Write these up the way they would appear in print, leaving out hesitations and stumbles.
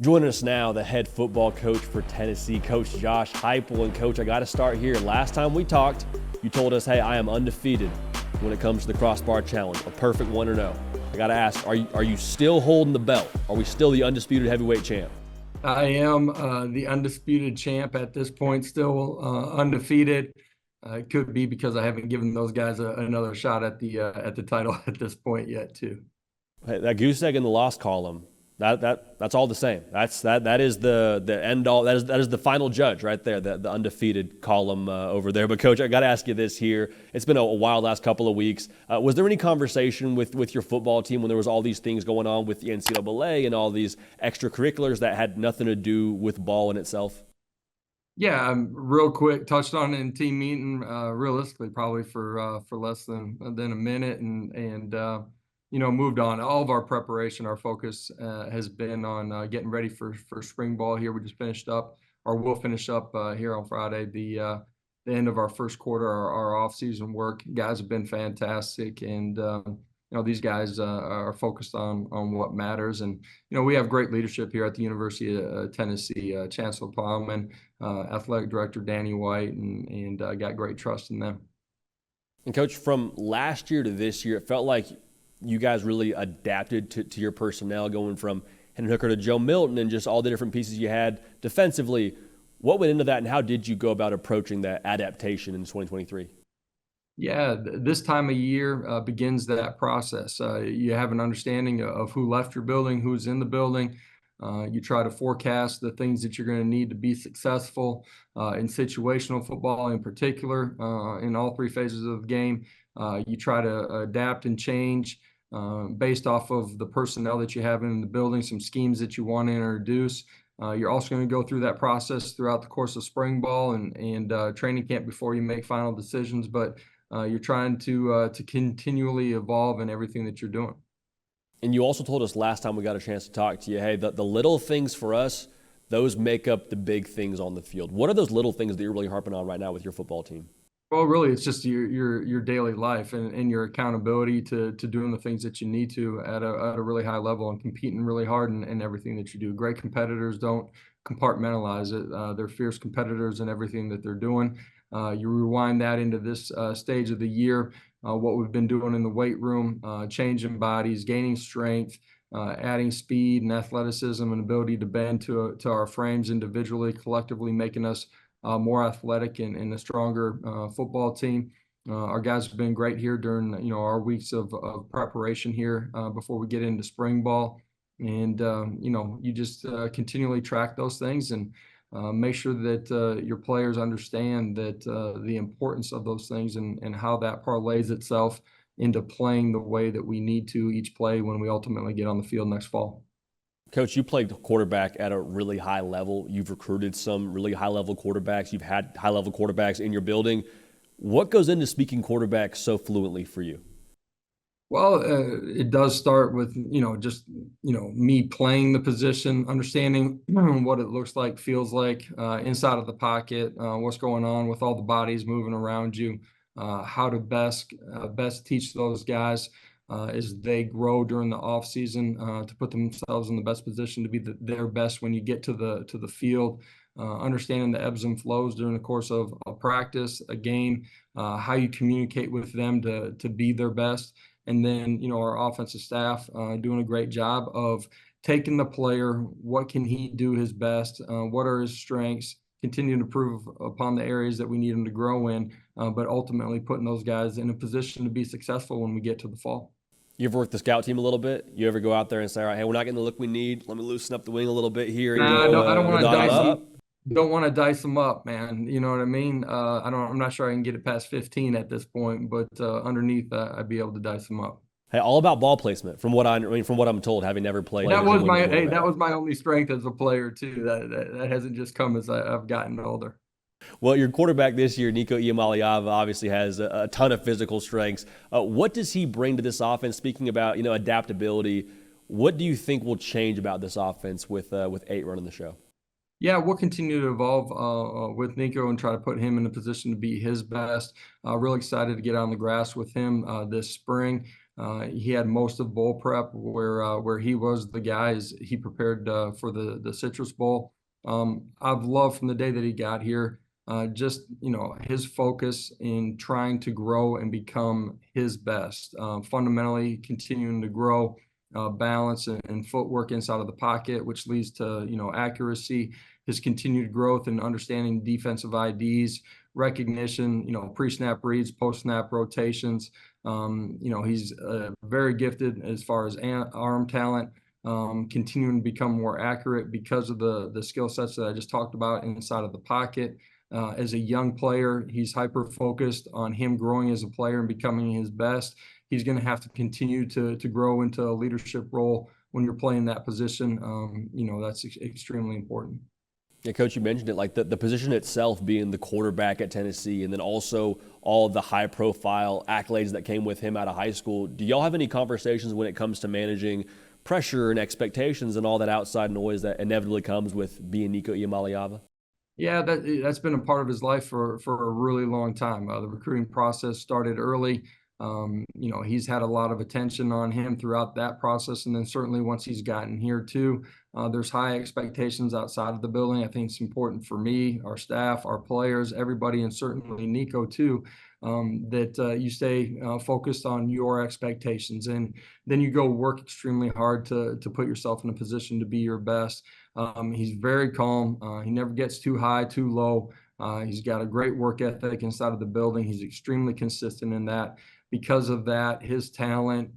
Joining us now, the head football coach for Tennessee, Coach Josh Heupel. And Coach, I got to start here. Last time we talked, you told us, hey, I am undefeated when it comes to the crossbar challenge. A perfect one or no. I got to ask, are you still holding the belt? Are we still the undisputed heavyweight champ? I am the undisputed champ at this point, still undefeated. It could be because I haven't given those guys another shot at the title at this point yet, too. Hey, that goose egg in the loss column, that's all the same. That is the end all. That is the final judge right there. The undefeated column over there. But Coach, I got to ask you this here. It's been a wild last couple of weeks. Was there any conversation with your football team when there was all these things going on with the NCAA and all these extracurriculars that had nothing to do with ball in itself? Yeah, real quick, touched on it in team meeting. Realistically, probably for less than a minute, and moved on. All of our preparation, our focus has been on getting ready for spring ball here. We just finished up, or we'll finish up here on Friday, the end of our first quarter, our off-season work. Guys have been fantastic, and these guys are focused on what matters. And we have great leadership here at the University of Tennessee. Chancellor Plowman, athletic director Danny White, and got great trust in them. And Coach, from last year to this year, it felt like you guys really adapted to your personnel, going from Hendon Hooker to Joe Milton and just all the different pieces you had defensively. What went into that, and how did you go about approaching that adaptation in 2023? Yeah, this time of year begins that process. You have an understanding of who left your building, who's in the building. You try to forecast the things that you're going to need to be successful in situational football in particular, in all three phases of the game. You try to adapt and change based off of the personnel that you have in the building, some schemes that you want to introduce. You're also going to go through that process throughout the course of spring ball and training camp before you make final decisions. But you're trying to continually evolve in everything that you're doing. And you also told us last time we got a chance to talk to you, hey, the little things for us, those make up the big things on the field. What are those little things that you're really harping on right now with your football team? Well, really, it's just your daily life and your accountability to doing the things that you need to at a really high level and competing really hard in everything that you do. Great competitors don't compartmentalize it. They're fierce competitors in everything that they're doing. You rewind that into this stage of the year, what we've been doing in the weight room, changing bodies, gaining strength, adding speed and athleticism and ability to bend to our frames individually, collectively making us more athletic and a stronger football team. Our guys have been great here during our weeks of preparation here before we get into spring ball, and you just continually track those things and make sure that your players understand that the importance of those things and how that parlays itself into playing the way that we need to each play when we ultimately get on the field next fall. Coach, you played quarterback at a really high level. You've recruited some really high-level quarterbacks. You've had high-level quarterbacks in your building. What goes into speaking quarterback so fluently for you? Well, it does start with, just, me playing the position, understanding what it looks like, feels like inside of the pocket, what's going on with all the bodies moving around you, how to best teach those guys as they grow during the off season to put themselves in the best position to be their best when you get to the field. Understanding the ebbs and flows during the course of a practice, a game, how you communicate with them to be their best. And then, our offensive staff doing a great job of taking the player, what can he do his best, what are his strengths, continuing to improve upon the areas that we need him to grow in, but ultimately putting those guys in a position to be successful when we get to the fall. You ever work the scout team a little bit? You ever go out there and say, all right, hey, we're not getting the look we need. Let me loosen up the wing a little bit here. Nah, I don't want to dice them. Don't want to dice them up, man. You know what I mean? I'm not sure I can get it past 15 at this point, but underneath, I'd be able to dice them up. Hey, all about ball placement, from what I'm told, having never played. That was my only strength as a player too. That hasn't just come as I've gotten older. Well, your quarterback this year, Nico Iamaleava, obviously has a ton of physical strengths. What does he bring to this offense? Speaking about adaptability, what do you think will change about this offense with 8 running the show? Yeah, we'll continue to evolve with Nico and try to put him in a position to be his best. Really excited to get on the grass with him this spring. He had most of bowl prep where he was the guy as he prepared for the Citrus Bowl. I've loved from the day that he got here, just his focus in trying to grow and become his best. Fundamentally continuing to grow, balance and footwork inside of the pocket, which leads to accuracy. His continued growth and understanding defensive IDs, recognition, pre-snap reads, post-snap rotations. He's very gifted as far as arm talent, continuing to become more accurate because of the skill sets that I just talked about inside of the pocket. As a young player, he's hyper-focused on him growing as a player and becoming his best. He's going to have to continue to grow into a leadership role when you're playing that position. That's extremely important. Yeah, Coach, you mentioned it, like the position itself being the quarterback at Tennessee, and then also all of the high-profile accolades that came with him out of high school. Do y'all have any conversations when it comes to managing pressure and expectations and all that outside noise that inevitably comes with being Nico Iamaleava? Yeah, that's been a part of his life for a really long time. The recruiting process started early. He's had a lot of attention on him throughout that process, and then certainly once he's gotten here too, there's high expectations outside of the building. I think it's important for me, our staff, our players, everybody, and certainly Nico too, that you stay focused on your expectations, and then you go work extremely hard to put yourself in a position to be your best. He's very calm. He never gets too high, too low. He's got a great work ethic inside of the building. He's extremely consistent in that. Because of that, his talent,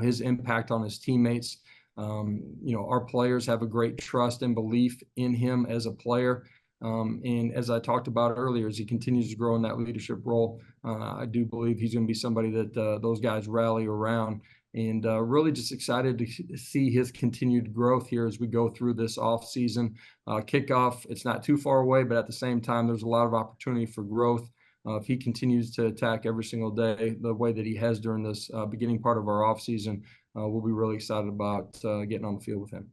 his impact on his teammates, our players have a great trust and belief in him as a player. And as I talked about earlier, as he continues to grow in that leadership role, I do believe he's going to be somebody that those guys rally around. And really just excited to see his continued growth here as we go through this offseason. Kickoff, it's not too far away, but at the same time, there's a lot of opportunity for growth. If he continues to attack every single day the way that he has during this beginning part of our offseason, we'll be really excited about getting on the field with him.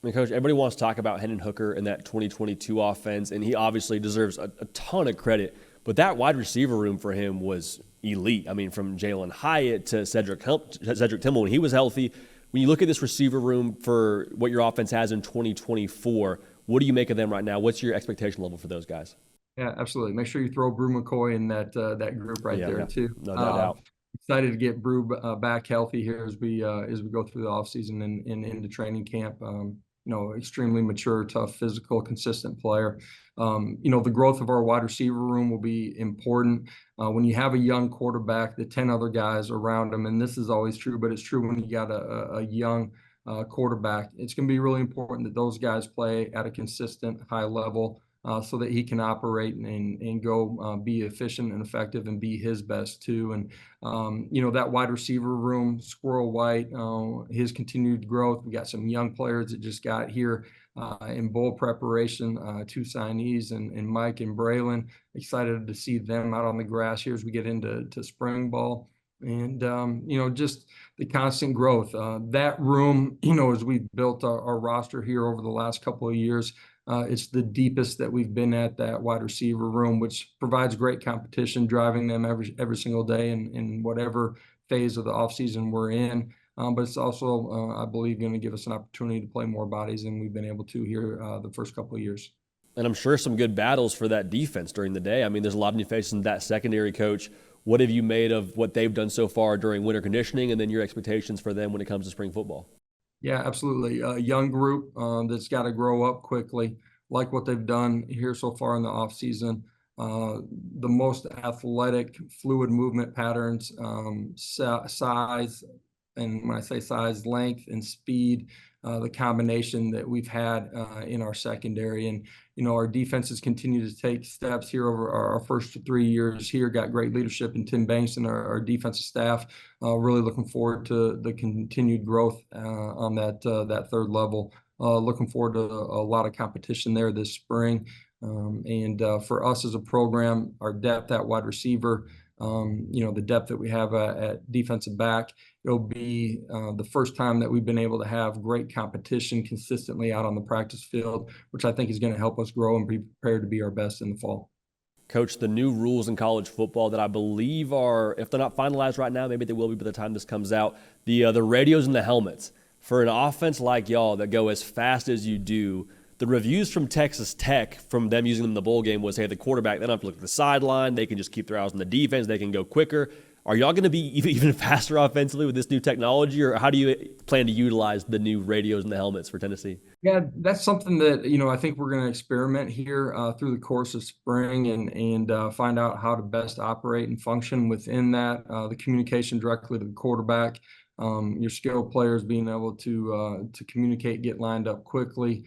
I mean, Coach, everybody wants to talk about Hendon Hooker and that 2022 offense, and he obviously deserves a ton of credit. But that wide receiver room for him was elite. I mean, from Jalen Hyatt to Cedric Tillman when he was healthy. When you look at this receiver room for what your offense has in 2024, what do you make of them right now? What's your expectation level for those guys? Yeah, absolutely. Make sure you throw Brew McCoy in that group there too. No doubt. Excited to get Brew back healthy here as we go through the offseason and into training camp. Extremely mature, tough, physical, consistent player. The growth of our wide receiver room will be important. When you have a young quarterback, the 10 other guys around him, and this is always true, but it's true when you got a young quarterback, it's going to be really important that those guys play at a consistent high level so that he can operate and go be efficient and effective and be his best too. And, that wide receiver room, Squirrel White, his continued growth. We got some young players that just got here in bowl preparation, two signees and Mike and Braylon. Excited to see them out on the grass here as we get into spring ball. And, just the constant growth. That room, as we've built our roster here over the last couple of years, it's the deepest that we've been at that wide receiver room, which provides great competition, driving them every single day in whatever phase of the offseason we're in. But it's also, I believe, going to give us an opportunity to play more bodies than we've been able to here the first couple of years. And I'm sure some good battles for that defense during the day. I mean, there's a lot of new faces in that secondary, Coach. What have you made of what they've done so far during winter conditioning, and then your expectations for them when it comes to spring football? Yeah, absolutely. A young group that's got to grow up quickly, like what they've done here so far in the offseason. The most athletic, fluid movement patterns, size, and when I say size, length and speed, the combination that we've had in our secondary. And, our defenses continue to take steps here over our first 3 years here, got great leadership in Tim Banks and our defensive staff. Really looking forward to the continued growth on that third level. Looking forward to a lot of competition there this spring. And for us as a program, our depth at wide receiver, the depth that we have at defensive back, it'll be the first time that we've been able to have great competition consistently out on the practice field, which I think is going to help us grow and be prepared to be our best in the fall. Coach, the new rules in college football that I believe are, if they're not finalized right now, maybe they will be by the time this comes out, the radios and the helmets. For an offense like y'all that go as fast as you do, the reviews from Texas Tech, from them using them in the bowl game, was, hey, the quarterback, they don't have to look at the sideline. They can just keep their eyes on the defense. They can go quicker. Are y'all going to be even faster offensively with this new technology, or how do you plan to utilize the new radios and the helmets for Tennessee? Yeah, that's something that, I think we're going to experiment here through the course of spring and find out how to best operate and function within that. The communication directly to the quarterback, your skilled players being able to communicate, get lined up quickly.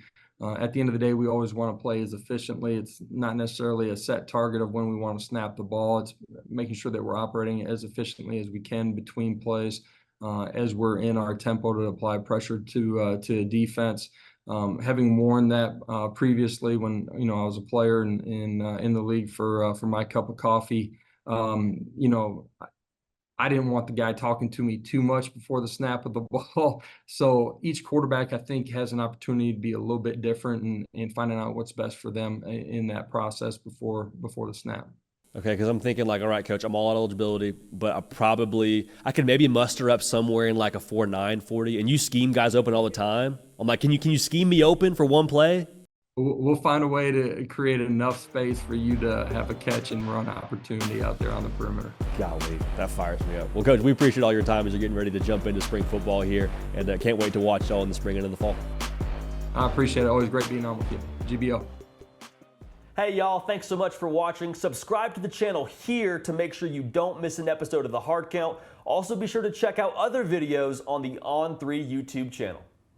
At the end of the day, we always want to play as efficiently. It's not necessarily a set target of when we want to snap the ball. It's making sure that we're operating as efficiently as we can between plays as we're in our tempo to apply pressure to defense. Having worn that previously when I was a player in the league for my cup of coffee, I didn't want the guy talking to me too much before the snap of the ball. So each quarterback, I think, has an opportunity to be a little bit different and finding out what's best for them in that process before the snap. Okay, because I'm thinking like, all right, Coach, I'm all out eligibility, but I could maybe muster up somewhere in like a 4.9 40, and you scheme guys open all the time. I'm like, can you scheme me open for one play? We'll find a way to create enough space for you to have a catch and run opportunity out there on the perimeter. Golly, that fires me up. Well, Coach, we appreciate all your time as you're getting ready to jump into spring football here, and can't wait to watch y'all in the spring and in the fall. I appreciate it. Always great being on with you. GBO. Hey, y'all, thanks so much for watching. Subscribe to the channel here to make sure you don't miss an episode of The Hard Count. Also, be sure to check out other videos on the On3 YouTube channel.